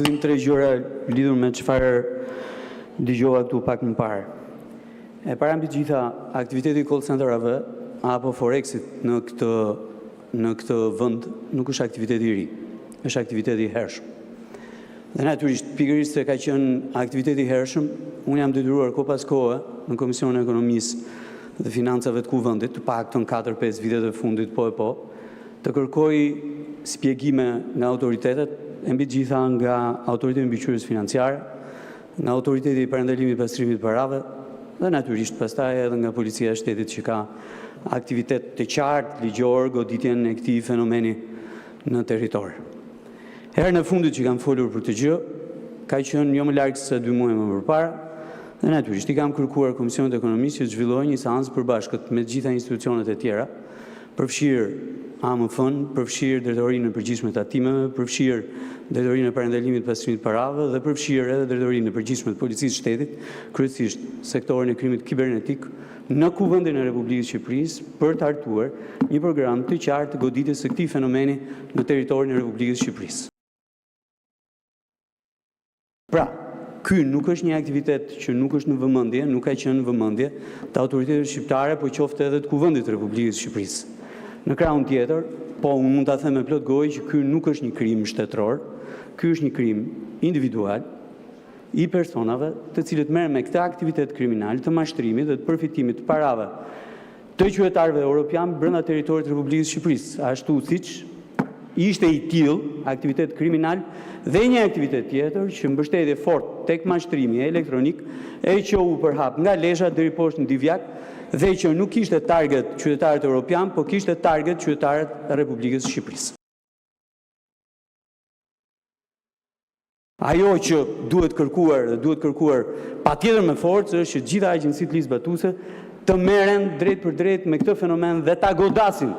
Tre gjëra lidhur me çfarë dëgjova këtu pak më parë. E para mbi gjitha, aktiviteti call centerave apo Forexit në këtë vend nuk është aktivitet i ri, është aktivitet i hershëm. Dhe natyrisht, pikërisht se ka qenë aktivitet i hershëm, unë jam detyruar kohë pas kohe në Komisionin e Ekonomisë dhe Financave të Kuvendit, të paktën 4-5 vitet e fundit të kërkoj shpjegime nga autoritetet, e mbi gjitha nga Autoriteti Mbikëqyrjes Financiare, nga Autoriteti i Parandalimit të Pastrimit të Parave dhe natyrisht pastaj edhe nga Policia e Shtetit që ka aktivitet të qartë ligjor goditjen e këtij fenomeni në territor. Herën e fundit që kam folur për të gjë, ka qenë jo më larg se 2 muaj më përpara, dhe natyrisht i kam kërkuar Komisionit të Ekonomisë që të zhvillojë një seancë përbashkët me të gjitha institucionet e tjera, përfshirë AMF-n, përfshirë Drejtorinë e Përgjithshme të Tatimeve, përfshirë Drejtorinë e Parandalimit të Pastrimit të Parave dhe përfshirë edhe Drejtorinë e Përgjithshme të Policisë së Shtetit, kryesisht sektorin e krimit kibernetik, në Kuvendin e Republikës Shqipërisë për të hartuar një program të qartë të goditjes së këtij fenomeni në territorin e Republikës Shqipërisë. Pra, ky nuk është një aktivitet që nuk është në vëmendje, nuk ka qenë në vëmendje të autoriteteve shqiptare, por qoftë edhe të Kuvendit të Republikës Shqipërisë. Në krahun tjetër, po unë mund ta them me plot gojë që ky nuk është një krim shtetëror, ky është një krim individual i personave të cilët merren me këtë aktivitet kriminal të mashtrimit dhe të përfitimit të parave të qytetarëve europian brenda territorit të Republikës Shqipërisë, ashtu siç ishte i tillë aktivitet kriminal dhe një aktivitet tjetër që mbështetje fort tek mashtrimi elektronik e që u përhap nga Lesha deri poshtë në Divjak dhe që nuk kishte target qytetarët europian, po kishte target qytetarët e Republikës Shqipërisë. Ajo që duhet kërkuar patjetër me forcë është që gjitha agjencitë ligjbatuese të merren drejt për drejt me këtë fenomen dhe ta godasin,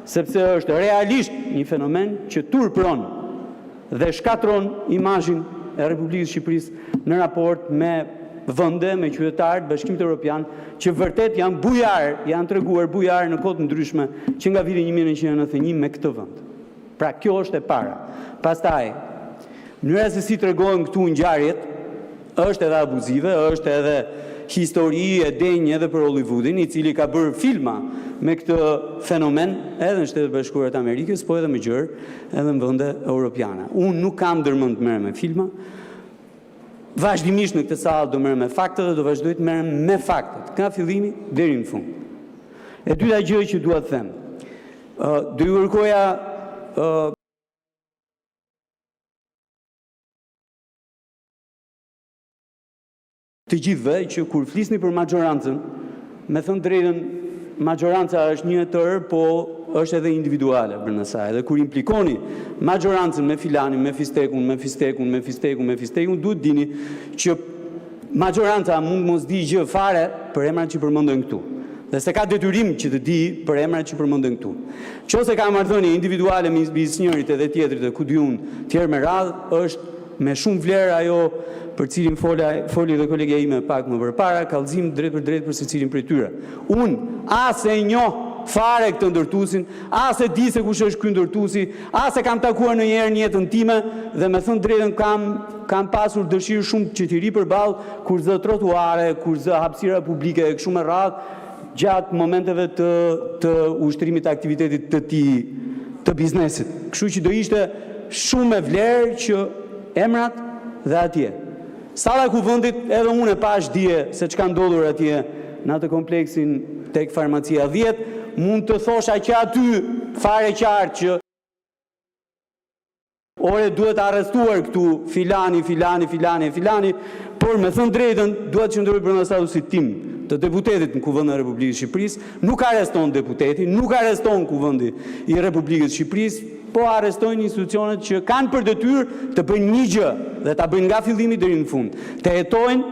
sepse është realisht një fenomen që turpron dhe shkatron imazhin e Republikës Shqipërisë në raport me vende, me qytetarët Bashkimit Evropian, që vërtet janë bujar, janë treguar bujar në kohë të ndryshme që nga viti 1991 me këtë vend. Pra kjo është e para. Pastaj, mënyra se si tregojnë këtu ngjarjet është edhe abuzive, është edhe histori e denjë edhe për Hollywoodin, i cili ka bërë filma me këtë fenomen edhe në Shtetet Bashkuara të Amerikës, po edhe më gjerë edhe në vende europiane. Unë nuk kam ndërmend të merrem me filma. Vazhdimisht në këtë sallë do merrem me fakte dhe do vazhdoj të merrem me faktet, nga fillimi deri në fund. E dyta gjë që dua të them, do ju kërkoja të gjithëve që kur flisni për majorancën, me thënë drejtën, majoranca është një tërë, po është edhe individuale brenda saj. Dhe kur implikoni majorancën me filanin, me fistekun, duhet dini që majoranca mund mos di gjë fare për emrat që përmenden këtu. Dhe se ka detyrim që të di për emrat që përmenden këtu. Nëse ka marrëdhënie individuale midis njërit edhe tjetrit dhe ku diun tjerë me radhë, është me shumë vlerë ajo për cilin foli dhe kolegja ime pak më përpara, kallëzim drejt për drejt për secilin prej tyre. Unë as e njoh fare këtë ndërtuesin, as e di se kush është ky ndërtuesi, as e kam takuar ndonjëherë në jetën time dhe me thënë drejtën kam pasur dëshirë shumë që t'i ri përballë kur zë trotuare, kur zë hapësira publike e kështu me radhë gjatë momenteve të ushtrimit të aktivitetit të biznesit. Kështu që do ishte shumë e vlerë që emrat dhe atje. Salla Kuvendit edhe unë e pash dije se çka ndodhur atje në atë kompleksin tek farmacia 10, mund të thosha që aty fare qartë që ore duhet arrestuar këtu filani, por me thënë drejtën duhet qëndroj brenda statusit tim të deputetit në Kuvendin e Republikës Shqipërisë, nuk arreston deputeti, nuk arreston Kuvendi i Republikës Shqipërisë, po arrestojnë institucionet që kanë për detyrë të bëjnë një gjë dhe ta bëjnë nga fillimi deri në fund. Të hetojnë,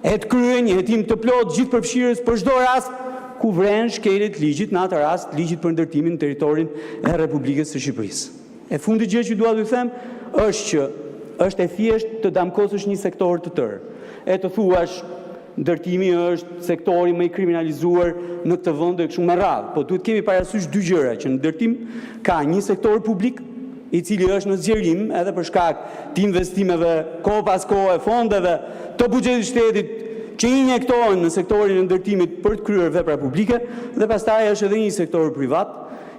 të kryejnë një hetim të plotë gjithëpërfshirës për çdo rast ku vren shkeljet ligjit, në atë rast ligjit për ndërtimin në territorin e Republikës së Shqipërisë. E fundi gjë që dua t'ju them është që është e thjesht të damkosësh një sektor të tërë. E të thuash ndërtimi është sektori më i kriminalizuar në këtë vend e kështu me radhë, po duhet kemi parasysh dy gjëra, që në ndërtim ka një sektor publik i cili është në zgjerim edhe për shkak të investimeve kohë pas kohë, fondeve të buxhetit shtetit që injektohen në sektorin e ndërtimit për të kryer vepra publike, dhe pastaj është edhe një sektor privat,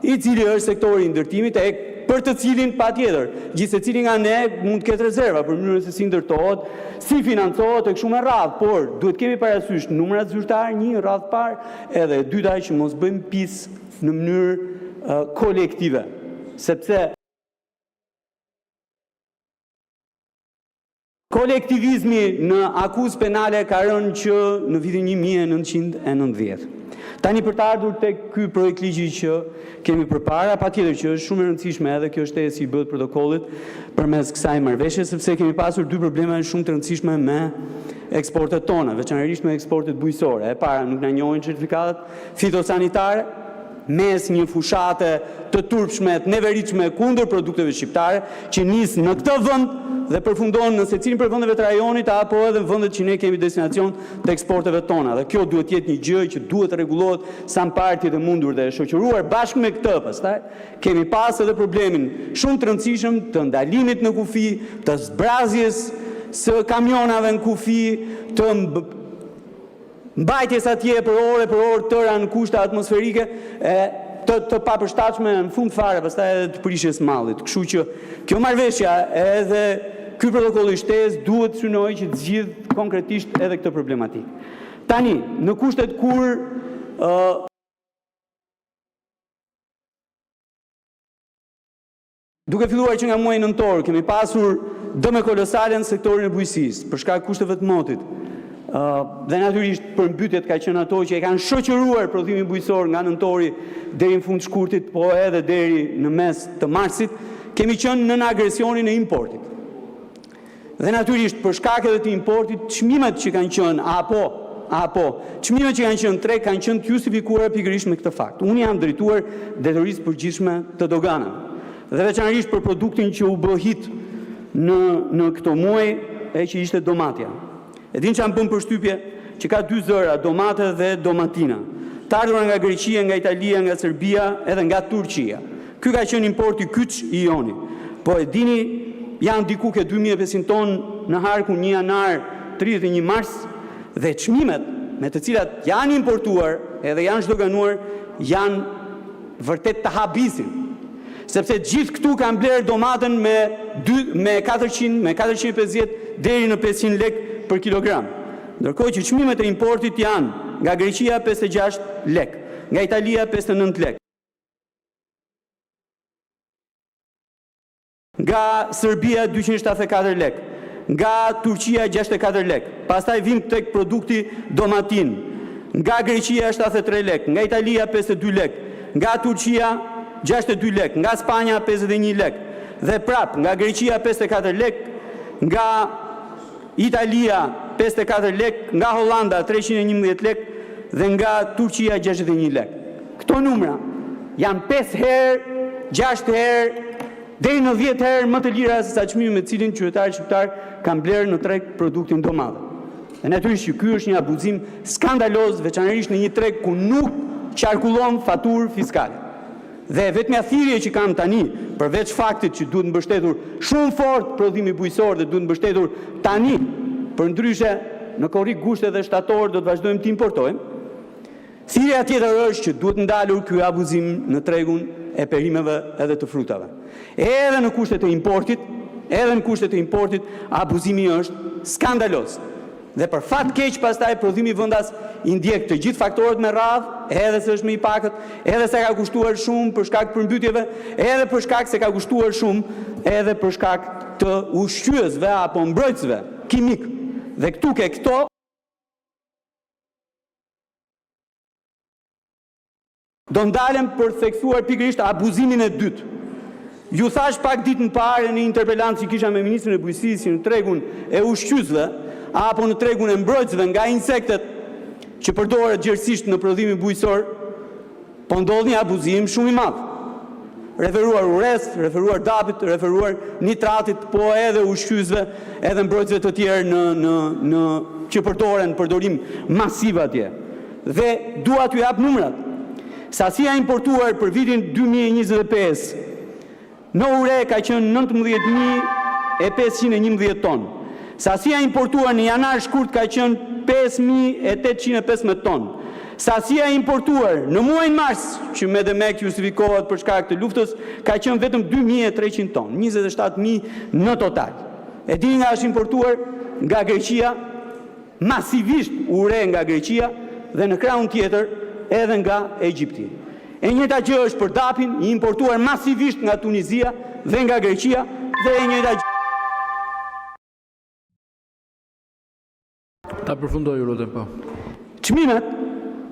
i cili është sektori i ndërtimit, për të cilin patjetër, gjithsecili nga ne mund të ketë rezerva për mënyrën se si ndërtohet, si financohet e kështu me radhë, por duhet kemi parasysh numrat zyrtar, një radhë parë, edhe e dyta që mos bëjmë pis në mënyrë kolektive, sepse kolektivizmi në akuzë penale ka rënë që në vitin 1990. Tani për të ardhur tek ky projekt ligji që kemi përpara, patjetër që është shumë e rëndësishme edhe kjo shtesë i bëhet protokollit përmes kësaj marrëveshje, sepse kemi pasur dy probleme shumë të rëndësishme me eksportet tona, veçanërisht me eksportet bujqësore. E para, nuk na njohin certifikatat fitosanitare, mes një fushate të turpshme, të neveritshme kundër produkteve shqiptare, që nis në këtë vend dhe përfundon në secilin për vendeve të rajonit apo edhe në vendet që ne kemi destinacion të eksporteve tona. Dhe kjo duhet jetë një gjë që duhet rregullohet sa mparti të mundur dhe shoqëruar. Bashkë me këtë, pastaj kemi pas edhe problemin shumë të rëndësishëm të ndalimit në kufi, të zbrazjes së kamionave në kufi, të mbajtjes atje për orë tëra në kushte atmosferike, të papërshtatshme në fund fare, pastaj edhe të prishjes mallit. Kështu që kjo marrëveshja edhe ky protokoll i shtesë duhet synojë që të zgjidh konkretisht edhe këtë problematikë. Tani, në kushtet kur duke filluar që nga muaji nëntor kemi pasur dëme kolosale në sektorin e bujqësisë për shkak kushteve të motit. Dhe natyrisht përmbytjet ka qenë ato që e kanë shoqëruar prodhimin bujqësor nga nëntori deri në fund të shkurtit, po edhe deri në mes të marsit, kemi qenë në agresionin e importit. Dhe natyrisht për shkak edhe të importit, çmimet që kanë qenë çmimet që kanë qenë treg kanë qenë të justifikuara pikërisht me këtë fakt. Unë jam drejtuar drejtorisë përgjithshme të doganave. Dhe veçanërisht për produktin që u bë hit në këto muaj, që ishte domatja. E din që bën përshtypje që ka dy zëra, domate dhe domatina. Të ardhura nga Greqia, nga Italia, nga Serbia, edhe nga Turqia. Ky ka qenë importi kyç i joni. Po e dini, janë diku ke 2500 ton në harkun 1 janar, 31 mars, dhe çmimet me të cilat janë importuar edhe janë zhdoganuar, janë vërtet të habisin. Sepse gjithë këtu kanë blerë domatën me 450 deri në 500 lekë për kilogram. Ndërkohë që çmimet e importit janë nga Greqia 56 lekë, nga Italia 59 lekë, nga Serbia 274 lekë, nga Turqia 64 lekë. Pastaj vim tek produkti domatin, nga Greqia 73 lekë, nga Italia 52 lekë, nga Turqia 62 lekë, nga Spanja 51 lekë, dhe prap nga Greqia 54 lekë, nga Italia 54 lekë, nga Hollanda 311 lekë dhe nga Turqia 61 lekë. Këto numra janë 5 herë, 6 herë, deri në 10 herë më të lira se sa çmimi me cilin qytetarët shqiptar kanë blerë në treg produktin domate. Dhe natyrisht që ky është një abuzim skandaloz, veçanërisht në një treg ku nuk qarkullon faturë fiskale. Dhe vetmja thirrje që kam tani, përveç faktit që duhet mbështetur shumë fort prodhimi bujqësor dhe duhet mbështetur tani, përndryshe në korrik gushte dhe shtator do të vazhdojmë të importojmë, thirrja tjetër është që duhet ndalur ky abuzim në tregun e perimeve edhe të frutave. Edhe në kushtet e importit, abuzimi është skandaloz. Dhe për fat keq pastaj prodhimi vendas i ndjek të gjithë faktorët me radhë, edhe se është më i pakët, edhe se ka kushtuar shumë për shkak të përmbytjeve, edhe për shkak se ka kushtuar shumë, edhe për shkak të ushqyesve apo mbrojtësve kimik. Dhe këtu ke këto do ndalem për theksuar pikërisht abuzimin e dytë. Ju thash pak ditë më parë në interpelancë që kisha me ministrin e bujqësisë në tregun e ushqyesve apo në tregun e mbrojtësve nga insektet që përdoret gjerësisht në prodhimin bujqësor, po ndodh një abuzim shumë i madh. Referuar ures, referuar dapit, referuar nitratit, po edhe ushqyesve, edhe mbrojtësve të tjerë që përdoren përdorim masiv atje. Dhe dua t'ju jap numrat. Sasia importuar për vitin 2025 në ure ka qenë 19.511 tonë. Sasia importuar në janar shkurt ka qenë 5.815 tonë. Sasia importuar në muajin mars, që me dhe mek justifikohet për shkak të luftës, ka qenë vetëm 2.300 tonë, 27.000 në total. E dini nga është importuar nga Greqia, masivisht ure nga Greqia, dhe në krahun tjetër edhe nga Egjipti. E njëjta gjë është për dapin, i importuar masivisht nga Tunizia dhe nga Greqia, dhe e njëjta gjë. Ta përfundoj, ju lutem, po. Çmimet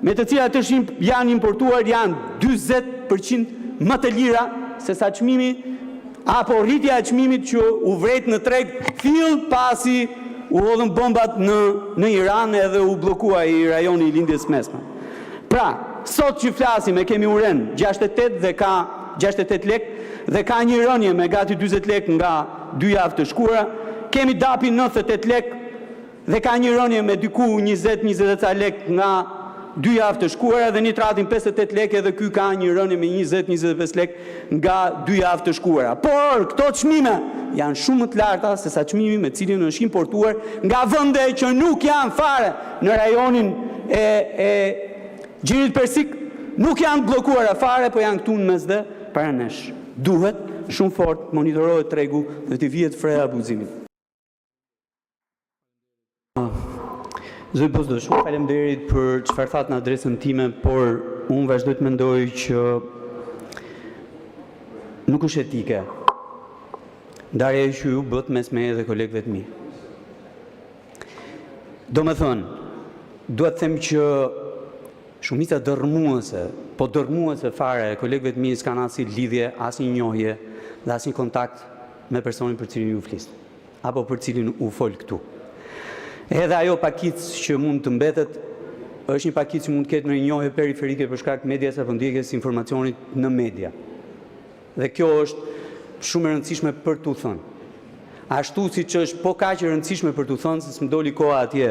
me të cilat janë importuar janë 40% më të lira se sa çmimi apo rritja e çmimit që u vret në treg fill pasi u hodhën bombat në Iran edhe u bllokua i rajoni i lindjes mesme. Pra, sot që flasim e kemi uren 68 dhe ka 68 lek dhe ka një rënje me gati 40 lek nga 2 javë të shkura, kemi dapin 98 lek dhe ka një rënje me diku 20-20 lek nga 2 javë të shkuara dhe nitratin 58 lek edhe ky ka një rënje me 20-25 lek nga 2 javë të shkuara. Por këto çmime janë shumë më të larta se sa çmimi me cilin është importuar nga vende që nuk janë fare në rajonin e Gjirit Persik, nuk janë bllokuara fare, po janë këtu në mesdhe para nesh. Duhet shumë fort monitorohet tregu dhe të vihet freja abuzimit. Zoti Bozdo, shumë faleminderit për çfarë thatë në adresën time, por unë vazhdoj të mendoj që nuk është etike ndarja që ju bët mes meje dhe kolegëve të mi. Do me thënë, duhet them që shumica dërmuese, po dërmuese fare e kolegëve të mi s'kanë asnjë lidhje, asnjë njohje dhe asnjë kontakt me personin për cilin ju flisni, apo për cilin u fol këtu. Edhe ajo pakic që mund të mbetet, është një pakic që mund të ketë në një njohje periferike për shkak medias apo ndjekjes informacionit në media. Dhe kjo është shumë e rëndësishme për t'u thënë. Ashtu siç është po kaq e rëndësishme për t'u thënë, se s'më doli koha atje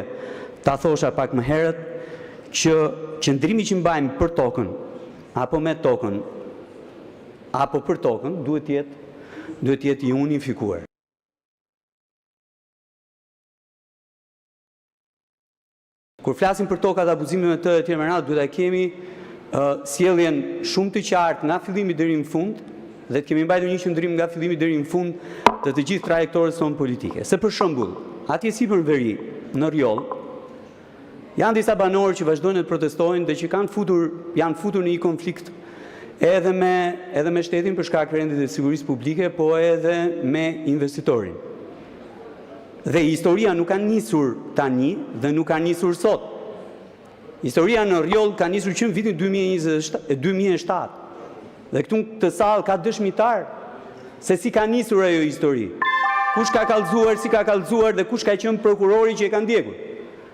ta thosha pak më herët, që qëndrimi që mbajmë për tokën, apo me tokën, apo për tokën, duhet jetë i unifikuar. Kur flasim për tokat abuzimeve të tjera me radhë, duhet ta kemi sjelljen shumë të qartë nga fillimi deri në fund, dhe të kemi mbajtur një qëndrim nga fillimi deri në fund të gjithë trajektorës tonë politike. Se për shembull, atje sipër veri, në Rjoll, janë disa banorë që vazhdojnë të protestojnë dhe që janë futur në një konflikt edhe me shtetin për shkak të rendit të sigurisë publike, po edhe me investitorin. Dhe historia nuk ka nisur tani dhe nuk ka nisur sot. Historia në Rjoll ka nisur që në vitin 2007. Dhe këtu të sallë ka dëshmitar se si ka nisur ajo histori. Kush ka kallëzuar, si ka kallëzuar dhe kush ka qenë prokurori që e ka ndjekur.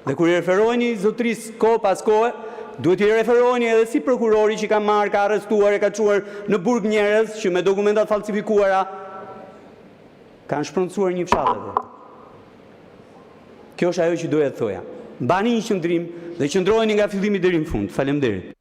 Dhe kur i referoheni zotris kohë pas kohë, duhet i referoheni edhe si prokurori që ka marrë, ka arrestuar, e ka çuar në burg njerëz që me dokumentat falsifikuara kanë shproncuar një fshat atë. Kjo është ajo që doja të thoja. Mbani një qëndrim dhe qëndroheni nga fillimi deri në fund. Faleminderit.